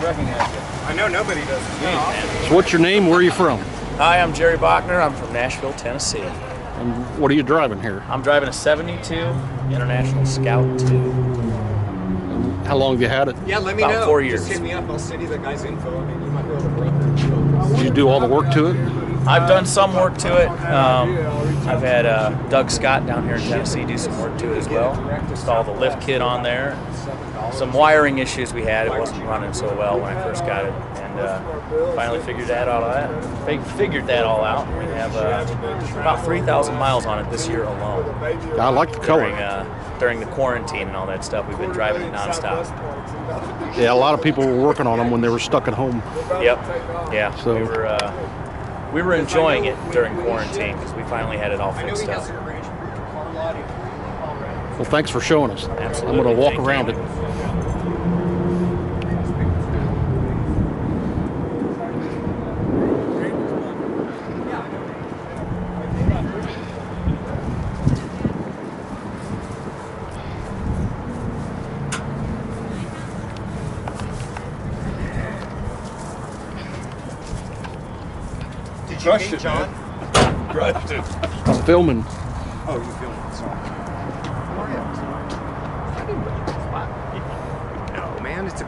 recognize you. I know nobody does. So what's your name? Where are you from? Hi, I'm Jerry Bachner. I'm from Nashville, Tennessee. And what are you driving here? I'm driving a 72 International Scout 2. How long have you had it? Yeah, let me About know. 4 years. Just hit me up. I'll send you the guy's info. I mean, you might be able to broker. Did you do all the work to it? I've done some work to it. I've had Doug Scott down here in Tennessee do some work to it as well. Installed the lift kit on there. Some wiring issues we had. It wasn't running so well when I first got it, and finally figured that all out. We have about 3,000 miles on it this year alone. I like the color. During the quarantine and all that stuff, we've been driving it nonstop. Yeah, a lot of people were working on them when they were stuck at home. Yep. Yeah. So we were enjoying it during quarantine because we finally had it all fixed up. Well, thanks for showing us. Absolutely. I'm going to walk Thank around you. it. Did you meet John? Crushed it. I'm filming. Oh, you filming? Sorry. Oh, man, it's a